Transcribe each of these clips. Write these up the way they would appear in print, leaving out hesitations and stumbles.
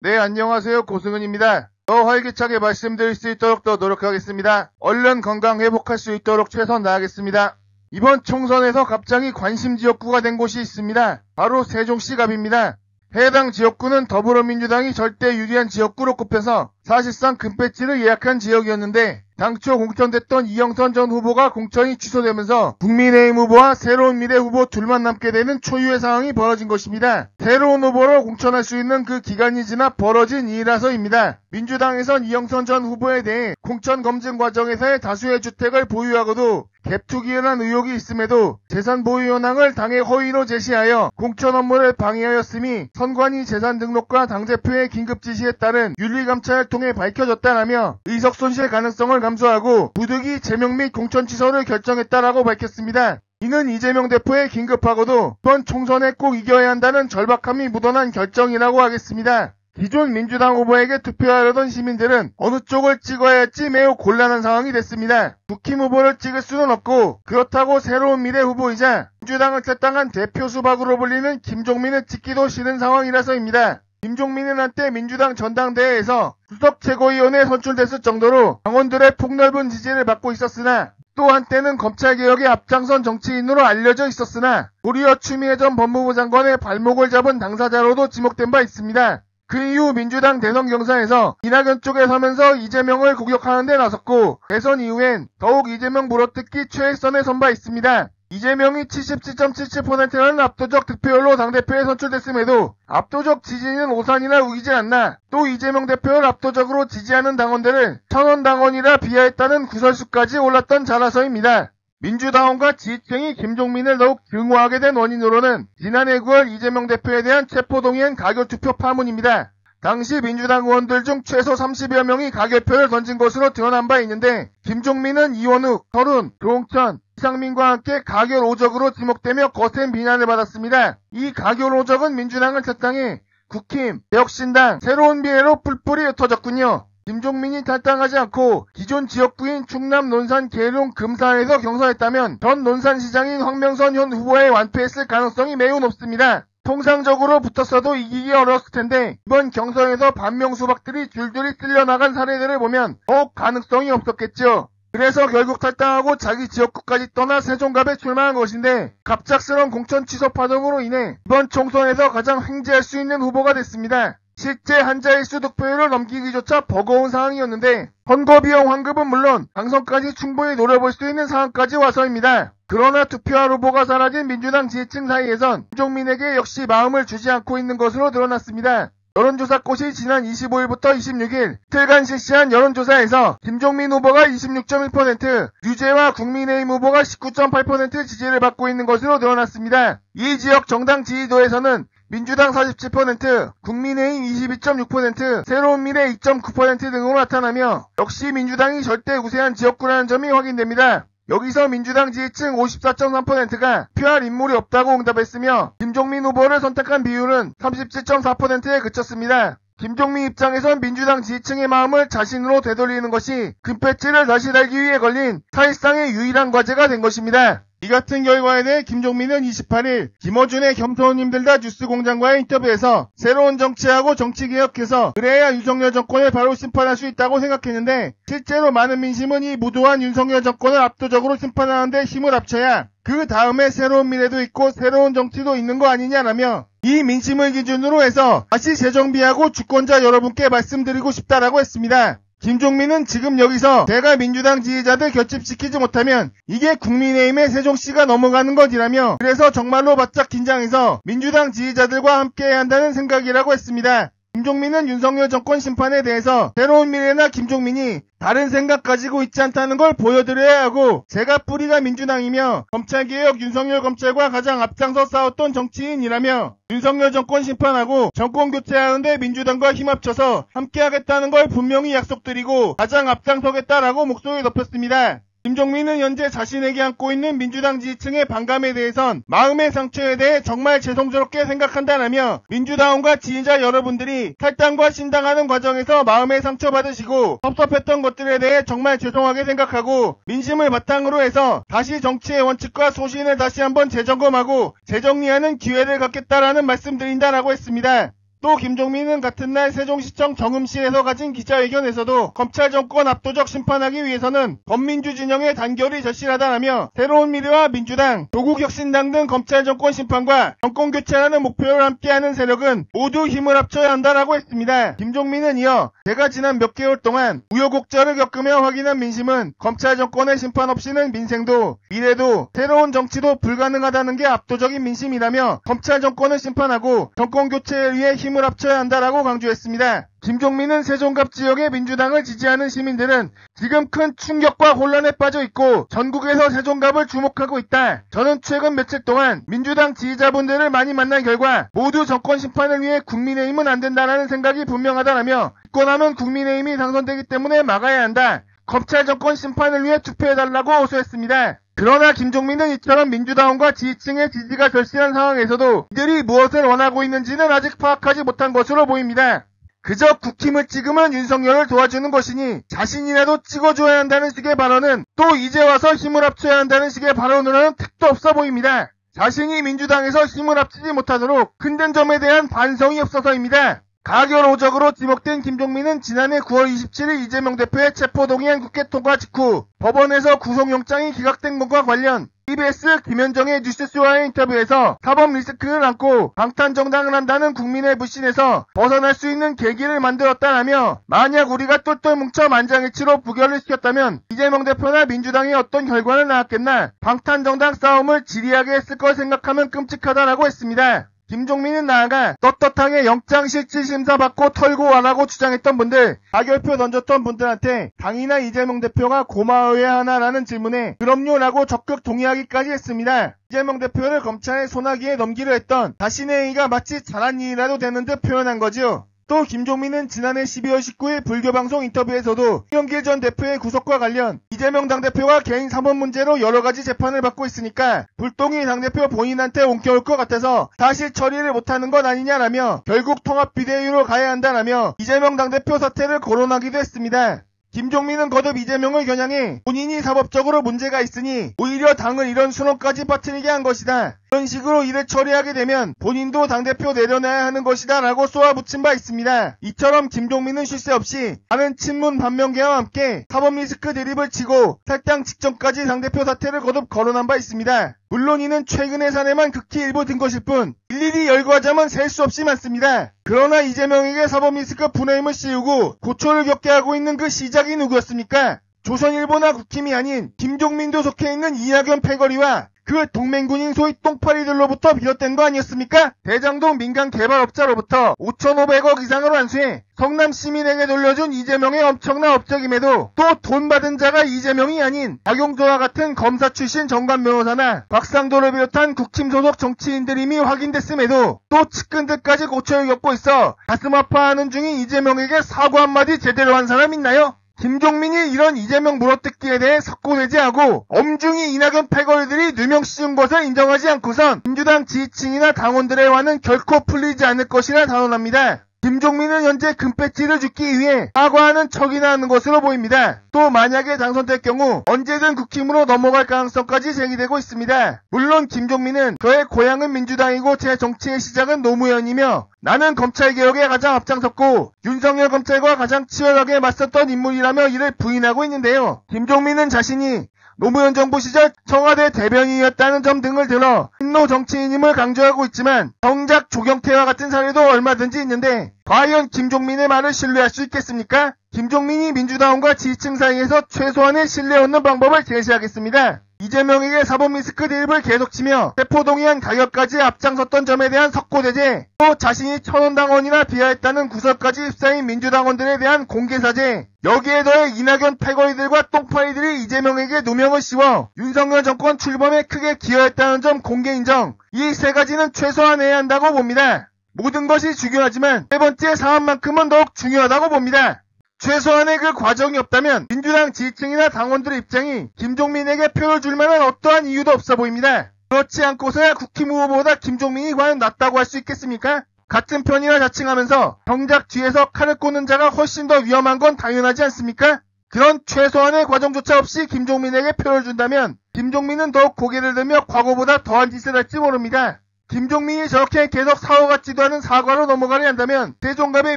네, 안녕하세요. 고승은입니다. 더 활기차게 말씀드릴 수 있도록 더 노력하겠습니다. 얼른 건강 회복할 수 있도록 최선 다하겠습니다. 이번 총선에서 갑자기 관심 지역구가 된 곳이 있습니다. 바로 세종시갑입니다. 해당 지역구는 더불어민주당이 절대 유리한 지역구로 꼽혀서 사실상 금배지를 예약한 지역이었는데 당초 공천됐던 이영선 전 후보가 공천이 취소되면서 국민의힘 후보와 새로운 미래 후보 둘만 남게 되는 초유의 상황이 벌어진 것입니다. 새로운 후보로 공천할 수 있는 그 기간이 지나 벌어진 일이라서입니다. 민주당에선 이영선 전 후보에 대해 공천 검증 과정에서의 다수의 주택을 보유하고도 갭 투기한 의혹이 있음에도 재산 보유 현황을 당의 허위로 제시하여 공천 업무를 방해하였음이 선관위 재산 등록과 당대표의 긴급 지시에 따른 윤리감찰을 통해 밝혀졌다라며 의석 손실 가능성을 감수하고 부득이 제명 및 공천 취소를 결정했다라고 밝혔습니다. 이는 이재명 대표의 긴급하고도 이번 총선에 꼭 이겨야 한다는 절박함이 묻어난 결정이라고 하겠습니다. 기존 민주당 후보에게 투표하려던 시민들은 어느 쪽을 찍어야 할지 매우 곤란한 상황이 됐습니다. 국힘 후보를 찍을 수는 없고 그렇다고 새로운 미래 후보이자 민주당을 탈당한 대표 수박으로 불리는 김종민을 찍기도 싫은 상황이라서입니다. 김종민은 한때 민주당 전당대회에서 수석 최고위원에 선출됐을 정도로 당원들의 폭넓은 지지를 받고 있었으나 또 한때는 검찰개혁에 앞장선 정치인으로 알려져 있었으나 도리어 추미애 전 법무부 장관의 발목을 잡은 당사자로도 지목된 바 있습니다. 그 이후 민주당 대선 경선에서 이낙연 쪽에 서면서 이재명을 공격하는 데 나섰고 대선 이후엔 더욱 이재명 물어뜯기 최일선에 선 바 있습니다. 이재명이 77.77%라는 압도적 득표율로 당대표에 선출됐음에도 압도적 지지는 오산이나 우기지 않나 또 이재명 대표를 압도적으로 지지하는 당원들을 천원당원이라 비하했다는 구설수까지 올랐던 자라서입니다. 민주당원과 지지층이 김종민을 더욱 증오하게 된 원인으로는 지난해 9월 이재명 대표에 대한 체포동의안 가결투표 파문입니다. 당시 민주당 의원들 중 최소 30여 명이 가결표를 던진 것으로 드러난 바 있는데 김종민은 이원욱, 설훈, 조홍천, 이상민과 함께 가결 오적으로 지목되며 거센 비난을 받았습니다. 이 가결 오적은 민주당을 탈당해 국힘, 개혁신당, 새로운 미래로 뿔뿔이 흩어졌군요. 김종민이 탈당하지 않고 기존 지역구인 충남 논산 계룡 금산에서 경선했다면 전 논산시장인 황명선 현 후보에 완패했을 가능성이 매우 높습니다. 통상적으로 붙었어도 이기기 어려웠을 텐데 이번 경선에서 반명 수박들이 줄줄이 쓸려나간 사례들을 보면 더욱 가능성이 없었겠죠. 그래서 결국 탈당하고 자기 지역구까지 떠나 세종갑에 출마한 것인데 갑작스러운 공천 취소 파동으로 인해 이번 총선에서 가장 횡재할 수 있는 후보가 됐습니다. 실제 한자일수 득표율을 넘기기조차 버거운 상황이었는데 선거비용 환급은 물론 당선까지 충분히 노려볼 수 있는 상황까지 와서입니다. 그러나 투표할 후보가 사라진 민주당 지지층 사이에선 김종민에게 역시 마음을 주지 않고 있는 것으로 드러났습니다. 여론조사꽃이 지난 25일부터 26일 이틀간 실시한 여론조사에서 김종민 후보가 26.1%, 유재와 국민의힘 후보가 19.8% 지지를 받고 있는 것으로 드러났습니다. 이 지역 정당 지지도에서는 민주당 47%, 국민의힘 22.6%, 새로운 미래 2.9% 등으로 나타나며 역시 민주당이 절대 우세한 지역구라는 점이 확인됩니다. 여기서 민주당 지지층 54.3%가 투표할 인물이 없다고 응답했으며 김종민 후보를 선택한 비율은 37.4%에 그쳤습니다. 김종민 입장에선 민주당 지지층의 마음을 자신으로 되돌리는 것이 금배지를 다시 달기 위해 걸린 사실상의 유일한 과제가 된 것입니다. 이 같은 결과에 대해 김종민은 28일 김어준의 겸손님들다 뉴스공장과의 인터뷰에서 새로운 정치하고 정치개혁해서 그래야 윤석열 정권을 바로 심판할 수 있다고 생각했는데 실제로 많은 민심은 이 무도한 윤석열 정권을 압도적으로 심판하는 데 힘을 합쳐야 그 다음에 새로운 미래도 있고 새로운 정치도 있는 거 아니냐라며 이 민심을 기준으로 해서 다시 재정비하고 주권자 여러분께 말씀드리고 싶다라고 했습니다. 김종민은 지금 여기서 내가 민주당 지지자들 결집시키지 못하면 이게 국민의힘의 세종시가 넘어가는 것이라며 그래서 정말로 바짝 긴장해서 민주당 지지자들과 함께해야 한다는 생각이라고 했습니다. 김종민은 윤석열 정권 심판에 대해서 새로운 미래나 김종민이 다른 생각 가지고 있지 않다는 걸 보여드려야 하고 제가 뿌리가 민주당이며 검찰개혁 윤석열 검찰과 가장 앞장서 싸웠던 정치인이라며 윤석열 정권 심판하고 정권 교체하는데 민주당과 힘합쳐서 함께하겠다는 걸 분명히 약속드리고 가장 앞장서겠다라고 목소리 높였습니다. 김종민은 현재 자신에게 안고 있는 민주당 지지층의 반감에 대해선 마음의 상처에 대해 정말 죄송스럽게 생각한다라며 민주당원과 지지자 여러분들이 탈당과 신당하는 과정에서 마음의 상처받으시고 섭섭했던 것들에 대해 정말 죄송하게 생각하고 민심을 바탕으로 해서 다시 정치의 원칙과 소신을 다시 한번 재점검하고 재정리하는 기회를 갖겠다라는 말씀드린다라고 했습니다. 또 김종민은 같은 날 세종시청 정음실에서 가진 기자회견에서도 검찰 정권 압도적 심판하기 위해서는 범민주 진영의 단결이 절실하다라며 새로운 미래와 민주당, 조국혁신당 등 검찰 정권 심판과 정권 교체라는 목표를 함께하는 세력은 모두 힘을 합쳐야 한다라고 했습니다. 김종민은 이어 제가 지난 몇 개월 동안 우여곡절을 겪으며 확인한 민심은 검찰 정권의 심판 없이는 민생도 미래도 새로운 정치도 불가능하다는 게 압도적인 민심이라며 검찰 정권을 심판하고 정권 교체를 위해 힘을 합쳐야 한다라고 강조했습니다. 김종민은 세종갑 지역의 민주당을 지지하는 시민들은 지금 큰 충격과 혼란에 빠져 있고 전국에서 세종갑을 주목하고 있다. 저는 최근 며칠 동안 민주당 지지자분들을 많이 만난 결과 모두 정권 심판을 위해 국민의힘은 안 된다라는 생각이 분명하다라며 집권하면 국민의힘이 당선되기 때문에 막아야 한다. 검찰 정권 심판을 위해 투표해달라고 호소했습니다. 그러나 김종민은 이처럼 민주당과 지지층의 지지가 절실한 상황에서도 이들이 무엇을 원하고 있는지는 아직 파악하지 못한 것으로 보입니다. 그저 국힘을 찍으면 윤석열을 도와주는 것이니 자신이라도 찍어줘야 한다는 식의 발언은 또 이제 와서 힘을 합쳐야 한다는 식의 발언으로는 택도 없어 보입니다. 자신이 민주당에서 힘을 합치지 못하도록 흔든 점에 대한 반성이 없어서입니다. 가결오적으로 지목된 김종민은 지난해 9월 27일 이재명 대표의 체포동의안 국회 통과 직후 법원에서 구속영장이 기각된 것과 관련 TBS 김현정의 뉴스쇼와의 인터뷰에서 사법 리스크를 안고 방탄정당을 한다는 국민의 불신에서 벗어날 수 있는 계기를 만들었다라며 만약 우리가 똘똘 뭉쳐 만장일치로 부결을 시켰다면 이재명 대표나 민주당이 어떤 결과는 나왔겠나 방탄정당 싸움을 지리하게 했을 걸 생각하면 끔찍하다라고 했습니다. 김종민은 나아가 떳떳하게 영장실질심사 받고 털고 안하고 주장했던 분들, 가결표 던졌던 분들한테 당이나 이재명 대표가 고마워해야 하나라는 질문에 그럼요라고 적극 동의하기까지 했습니다. 이재명 대표를 검찰의 소나기에 넘기려 했던 자신의 행위가 마치 잘한 일이라도 되는 듯 표현한 거지요. 또 김종민은 지난해 12월 19일 불교방송 인터뷰에서도 홍영길 전 대표의 구속과 관련 이재명 당대표가 개인 사법 문제로 여러가지 재판을 받고 있으니까 불똥이 당대표 본인한테 옮겨올 것 같아서 사실 처리를 못하는 것 아니냐라며 결국 통합비대위로 가야 한다라며 이재명 당대표 사퇴를 거론하기도 했습니다. 김종민은 거듭 이재명을 겨냥해 본인이 사법적으로 문제가 있으니 오히려 당을 이런 순원까지 빠뜨리게 한 것이다. 이런 식으로 일을 처리하게 되면 본인도 당대표 내려놔야 하는 것이다 라고 쏘아붙인 바 있습니다. 이처럼 김종민은 쉴 새 없이 많은 친문 반면개와 함께 사법 리스크 드립을 치고 탈당 직전까지 당대표 사퇴를 거듭 거론한 바 있습니다. 물론 이는 최근의 사례만 극히 일부 든 것일 뿐 일일이 열거하자면 셀 수 없이 많습니다. 그러나 이재명에게 사법 리스크 분해임을 씌우고 고초를 겪게 하고 있는 그 시작이 누구였습니까? 조선일보나 국힘이 아닌 김종민도 속해 있는 이낙연 패거리와 그 동맹군인 소위 똥파리들로부터 비롯된 거 아니었습니까? 대장동 민간 개발업자로부터 5,500억 이상을 환수해 성남 시민에게 돌려준 이재명의 엄청난 업적임에도 또 돈 받은 자가 이재명이 아닌 박용조와 같은 검사 출신 정관 변호사나 박상도를 비롯한 국힘 소속 정치인들임이 확인됐음에도 또 측근들까지 고초를 겪고 있어 가슴 아파하는 중인 이재명에게 사과 한마디 제대로 한 사람 있나요? 김종민이 이런 이재명 물어뜯기에 대해 석고대지하고 엄중히 이낙연 패거리들이 누명 씌운 것을 인정하지 않고선 민주당 지지층이나 당원들의 화는 결코 풀리지 않을 것이라 단언합니다. 김종민은 현재 금배지를 주기 위해 사과하는 척이나 하는 것으로 보입니다. 또 만약에 당선될 경우 언제든 국힘으로 넘어갈 가능성까지 제기되고 있습니다. 물론 김종민은 저의 고향은 민주당이고 제 정치의 시작은 노무현이며 나는 검찰개혁에 가장 앞장섰고 윤석열 검찰과 가장 치열하게 맞섰던 인물이라며 이를 부인하고 있는데요. 김종민은 자신이 노무현 정부 시절 청와대 대변인이었다는 점 등을 들어 친노 정치인임을 강조하고 있지만 정작 조경태와 같은 사례도 얼마든지 있는데 과연 김종민의 말을 신뢰할 수 있겠습니까? 김종민이 민주당과 지지층 사이에서 최소한의 신뢰 얻는 방법을 제시하겠습니다. 이재명에게 사법 리스크 드립을 계속치며 체포동의안 가결까지 앞장섰던 점에 대한 석고대제, 또 자신이 천원당원이나 비하했다는 구설까지 휩싸인 민주당원들에 대한 공개사죄, 여기에 더해 이낙연 패거리들과 똥파리들이 이재명에게 누명을 씌워 윤석열 정권 출범에 크게 기여했다는 점 공개인정, 이 세 가지는 최소화해야 한다고 봅니다. 모든 것이 중요하지만 세 번째 사안만큼은 더욱 중요하다고 봅니다. 최소한의 그 과정이 없다면 민주당 지지층이나 당원들의 입장이 김종민에게 표를 줄 만한 어떠한 이유도 없어 보입니다. 그렇지 않고서야 국힘 후보보다 김종민이 과연 낫다고 할 수 있겠습니까? 같은 편이라 자칭하면서 정작 뒤에서 칼을 꽂는 자가 훨씬 더 위험한 건 당연하지 않습니까? 그런 최소한의 과정조차 없이 김종민에게 표를 준다면 김종민은 더욱 고개를 들며 과거보다 더한 짓을 할지 모릅니다. 김종민이 저렇게 계속 사고 같지도 않은 사과로 넘어가려 한다면 세종갑의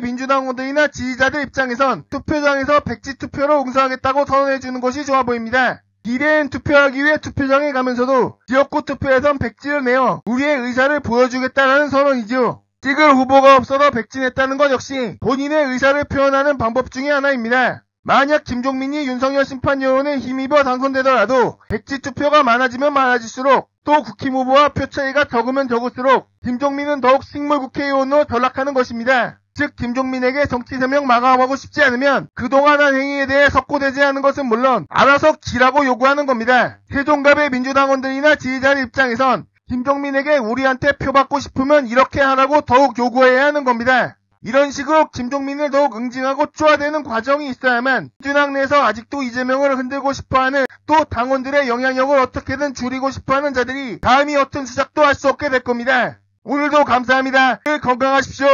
민주당원들이나 지지자들 입장에선 투표장에서 백지 투표로 응수하겠다고 선언해주는 것이 좋아 보입니다. 비대면 투표하기 위해 투표장에 가면서도 지역구 투표에선 백지를 내어 우리의 의사를 보여주겠다는 선언이죠. 찍을 후보가 없어서 백지냈다는 것 역시 본인의 의사를 표현하는 방법 중에 하나입니다. 만약 김종민이 윤석열 심판 여론에 힘입어 당선되더라도 백지 투표가 많아지면 많아질수록 또 국힘 후보와 표 차이가 적으면 적을수록 김종민은 더욱 식물 국회의원으로 전락하는 것입니다. 즉 김종민에게 정치 세명 마감하고 싶지 않으면 그동안 한 행위에 대해 석고대죄하는 것은 물론 알아서 지라고 요구하는 겁니다. 세종갑의 민주당원들이나 지지자들 입장에선 김종민에게 우리한테 표 받고 싶으면 이렇게 하라고 더욱 요구해야 하는 겁니다. 이런 식으로 김종민을 더욱 응징하고 쪼아대는 과정이 있어야만 민주당 내에서 아직도 이재명을 흔들고 싶어하는 또 당원들의 영향력을 어떻게든 줄이고 싶어하는 자들이 감히 어떤 수작도 할 수 없게 될 겁니다. 오늘도 감사합니다. 늘 건강하십시오.